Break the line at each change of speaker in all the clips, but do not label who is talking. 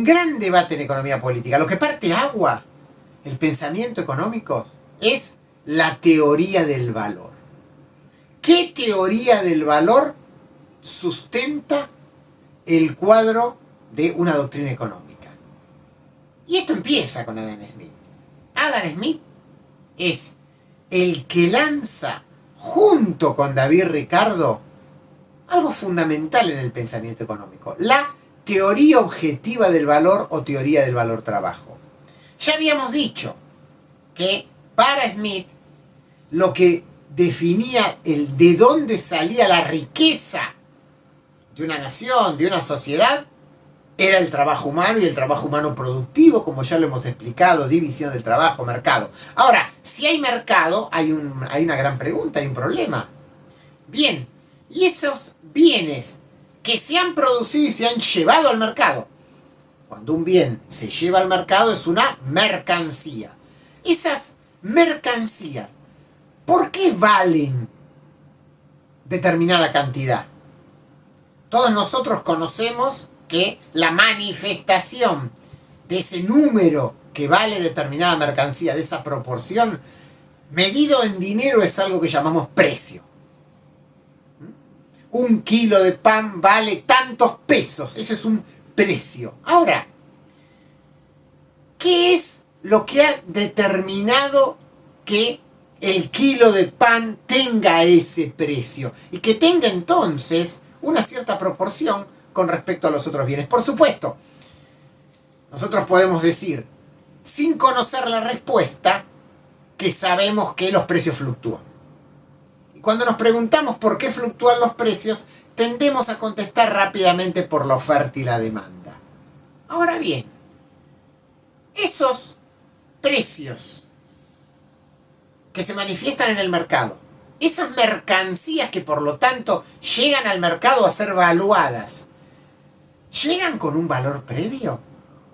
un gran debate en economía política. Lo que parte agua, el pensamiento económico, es la teoría del valor. ¿Qué teoría del valor sustenta el cuadro de una doctrina económica? Y esto empieza con Adam Smith. Adam Smith es el que lanza, junto con David Ricardo, algo fundamental en el pensamiento económico: la teoría objetiva del valor o teoría del valor-trabajo. Ya habíamos dicho que para Smith lo que definía el de dónde salía la riqueza de una nación, de una sociedad, era el trabajo humano y el trabajo humano productivo, como ya lo hemos explicado, división del trabajo, mercado. Ahora, si hay mercado, hay una gran pregunta, hay un problema. Bien, y esos bienes que se han producido y se han llevado al mercado. Cuando un bien se lleva al mercado es una mercancía. Esas mercancías, ¿por qué valen determinada cantidad? Todos nosotros conocemos que la manifestación de ese número que vale determinada mercancía, de esa proporción, medido en dinero, es algo que llamamos precio. 1 kilo de pan vale tantos pesos, eso es un precio. Ahora, ¿qué es lo que ha determinado que el kilo de pan tenga ese precio? Y que tenga entonces una cierta proporción con respecto a los otros bienes. Por supuesto, nosotros podemos decir, sin conocer la respuesta, que sabemos que los precios fluctúan. Y cuando nos preguntamos por qué fluctúan los precios, tendemos a contestar rápidamente por la oferta y la demanda. Ahora bien, esos precios que se manifiestan en el mercado, esas mercancías que por lo tanto llegan al mercado a ser valuadas, ¿llegan con un valor previo?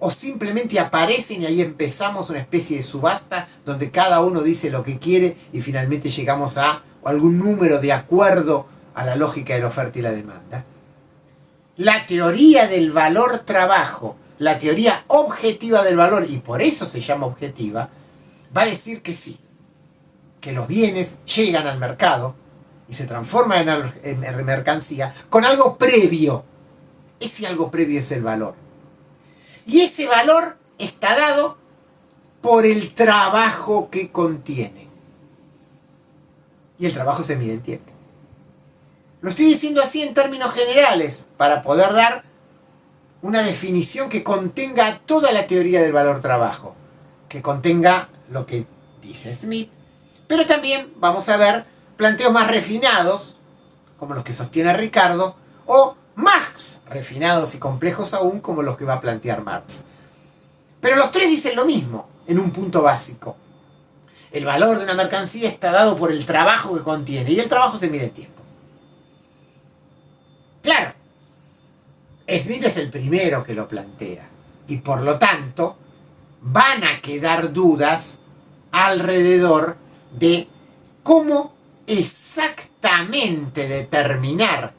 ¿O simplemente aparecen y ahí empezamos una especie de subasta donde cada uno dice lo que quiere y finalmente llegamos a algún número de acuerdo a la lógica de la oferta y la demanda? La teoría del valor-trabajo, la teoría objetiva del valor, y por eso se llama objetiva, va a decir que sí, que los bienes llegan al mercado y se transforman en mercancía con algo previo. Ese algo previo es el valor. Y ese valor está dado por el trabajo que contiene. Y el trabajo se mide en tiempo. Lo estoy diciendo así en términos generales para poder dar una definición que contenga toda la teoría del valor-trabajo, que contenga lo que dice Smith, pero también vamos a ver planteos más refinados, como los que sostiene Ricardo, o más refinados y complejos aún, como los que va a plantear Marx. Pero los tres dicen lo mismo, en un punto básico. El valor de una mercancía está dado por el trabajo que contiene, y el trabajo se mide en tiempo. Claro, Smith es el primero que lo plantea, y por lo tanto van a quedar dudas alrededor de cómo exactamente determinar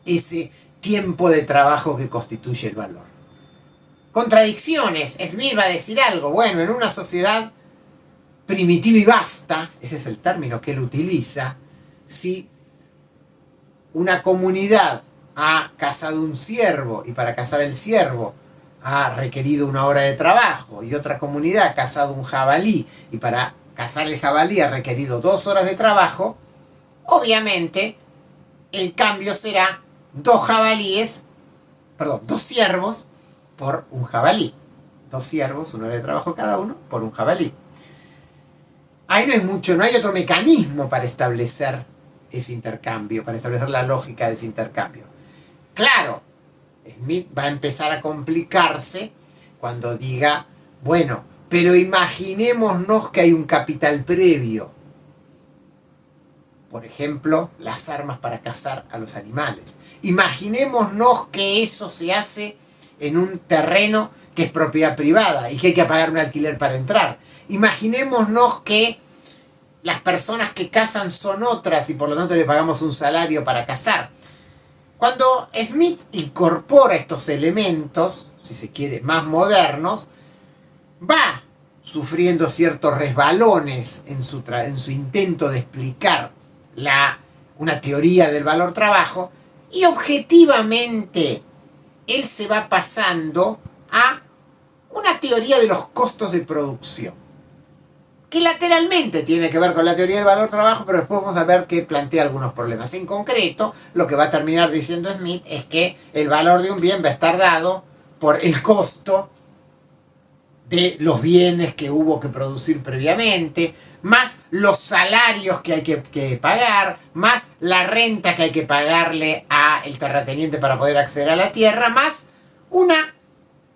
ese tiempo de trabajo que constituye el valor. Contradicciones. Smith va a decir algo. Bueno, en una sociedad primitiva y vasta, ese es el término que él utiliza, si una comunidad ha cazado un ciervo y para cazar el ciervo ha requerido 1 hora de trabajo, y otra comunidad ha cazado un jabalí y para cazar el jabalí ha requerido 2 horas de trabajo, obviamente el cambio será 2 ciervos por un jabalí. 2 ciervos, 1 hora de trabajo cada uno, por un jabalí. Ahí no hay otro mecanismo para establecer ese intercambio, para establecer la lógica de ese intercambio. Claro, Smith va a empezar a complicarse cuando diga, bueno, pero imaginémonos que hay un capital previo. Por ejemplo, las armas para cazar a los animales. Imaginémonos que eso se hace en un terreno que es propiedad privada y que hay que pagar un alquiler para entrar. Imaginémonos que las personas que cazan son otras y por lo tanto le pagamos un salario para cazar. Cuando Smith incorpora estos elementos, si se quiere, más modernos, va sufriendo ciertos resbalones en su intento de explicar una teoría del valor trabajo, y objetivamente él se va pasando a una teoría de los costos de producción, que lateralmente tiene que ver con la teoría del valor trabajo, pero después vamos a ver que plantea algunos problemas. En concreto, lo que va a terminar diciendo Smith es que el valor de un bien va a estar dado por el costo de los bienes que hubo que producir previamente, más los salarios que hay que pagar, más la renta que hay que pagarle al terrateniente para poder acceder a la tierra, más una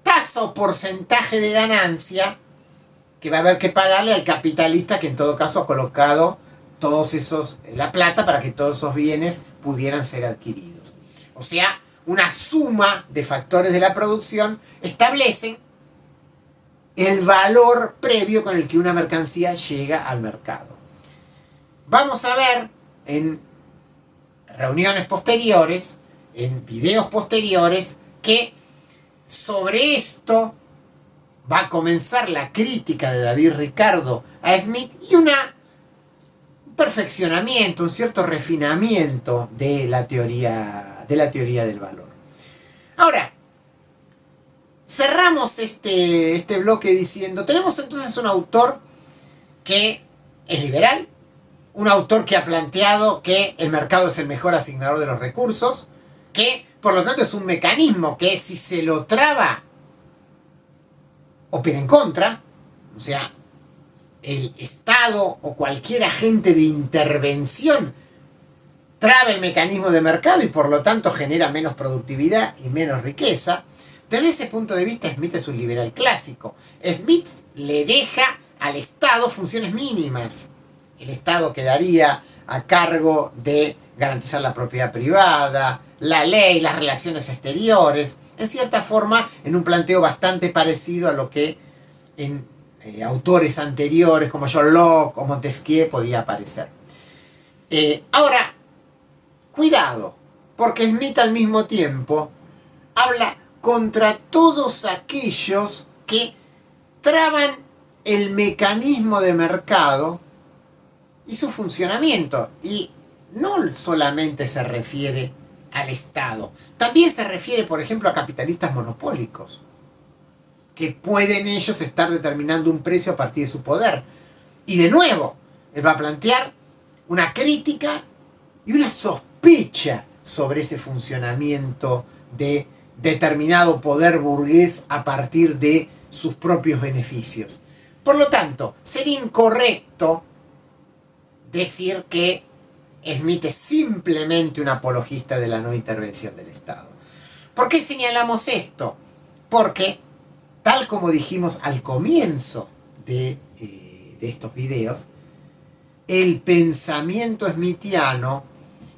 tasa o porcentaje de ganancia que va a haber que pagarle al capitalista, que en todo caso ha colocado la plata para que todos esos bienes pudieran ser adquiridos. O sea, una suma de factores de la producción establecen el valor previo con el que una mercancía llega al mercado. Vamos a ver en reuniones posteriores, en videos posteriores, que sobre esto va a comenzar la crítica de David Ricardo a Smith y un perfeccionamiento, un cierto refinamiento de la teoría del valor. Ahora, cerramos este bloque diciendo, tenemos entonces un autor que es liberal, un autor que ha planteado que el mercado es el mejor asignador de los recursos, que por lo tanto es un mecanismo que si se lo traba, opera en contra, o sea, el Estado o cualquier agente de intervención traba el mecanismo de mercado y por lo tanto genera menos productividad y menos riqueza. Desde ese punto de vista, Smith es un liberal clásico. Smith le deja al Estado funciones mínimas. El Estado quedaría a cargo de garantizar la propiedad privada, la ley, las relaciones exteriores, en cierta forma, en un planteo bastante parecido a lo que en autores anteriores como John Locke o Montesquieu podía aparecer. Ahora, cuidado, porque Smith al mismo tiempo habla contra todos aquellos que traban el mecanismo de mercado y su funcionamiento. Y no solamente se refiere al Estado, también se refiere, por ejemplo, a capitalistas monopólicos, que pueden ellos estar determinando un precio a partir de su poder. Y de nuevo, él va a plantear una crítica y una sospecha sobre ese funcionamiento de determinado poder burgués a partir de sus propios beneficios. Por lo tanto, sería incorrecto decir que Smith es simplemente un apologista de la no intervención del Estado. ¿Por qué señalamos esto? Porque, tal como dijimos al comienzo de estos videos, el pensamiento smithiano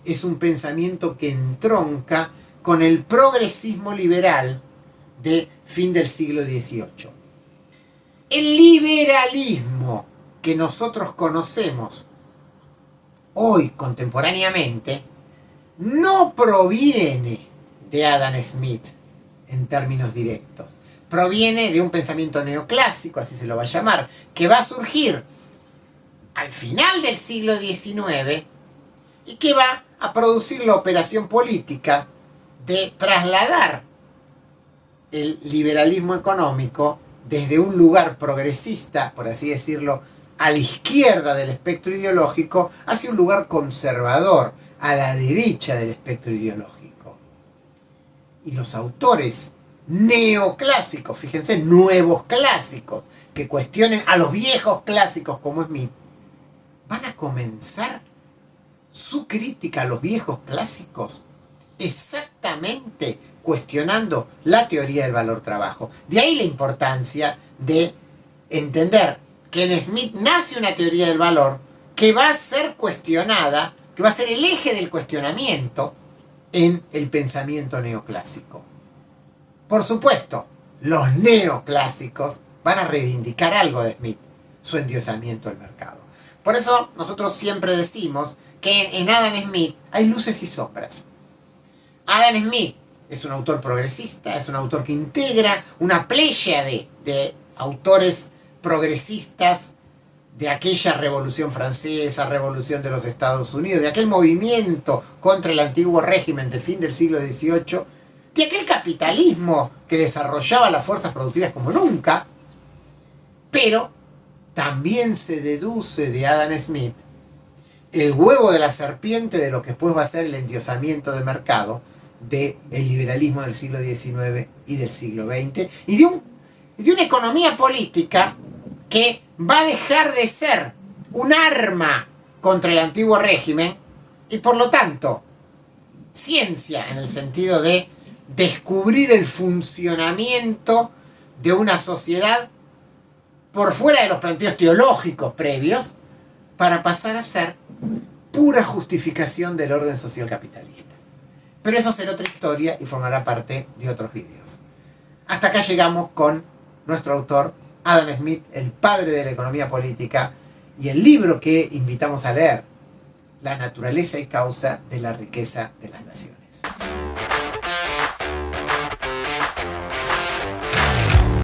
es un pensamiento que entronca con el progresismo liberal de fin del siglo XVIII. El liberalismo que nosotros conocemos hoy contemporáneamente no proviene de Adam Smith en términos directos. Proviene de un pensamiento neoclásico, así se lo va a llamar, que va a surgir al final del siglo XIX y que va a producir la operación política de trasladar el liberalismo económico desde un lugar progresista, por así decirlo, a la izquierda del espectro ideológico, hacia un lugar conservador, a la derecha del espectro ideológico. Y los autores neoclásicos, fíjense, nuevos clásicos, que cuestionen a los viejos clásicos como Smith, van a comenzar su crítica a los viejos clásicos exactamente cuestionando la teoría del valor trabajo. De ahí la importancia de entender que en Smith nace una teoría del valor que va a ser cuestionada, que va a ser el eje del cuestionamiento en el pensamiento neoclásico. Por supuesto, los neoclásicos van a reivindicar algo de Smith, su endiosamiento del mercado. Por eso nosotros siempre decimos que en Adam Smith hay luces y sombras. Adam Smith Es un autor progresista, es un autor que integra una pléyade de autores progresistas de aquella Revolución Francesa, Revolución de los Estados Unidos, de aquel movimiento contra el antiguo régimen de fin del siglo XVIII, de aquel capitalismo que desarrollaba las fuerzas productivas como nunca, pero también se deduce de Adam Smith el huevo de la serpiente de lo que después va a ser el endiosamiento de mercado del liberalismo del siglo XIX y del siglo XX, y de una economía política que va a dejar de ser un arma contra el antiguo régimen y por lo tanto ciencia en el sentido de descubrir el funcionamiento de una sociedad por fuera de los planteos teológicos previos para pasar a ser pura justificación del orden social capitalista. Pero eso será otra historia y formará parte de otros videos. Hasta acá llegamos con nuestro autor Adam Smith, el padre de la economía política, y el libro que invitamos a leer, La naturaleza y causa de la riqueza de las naciones.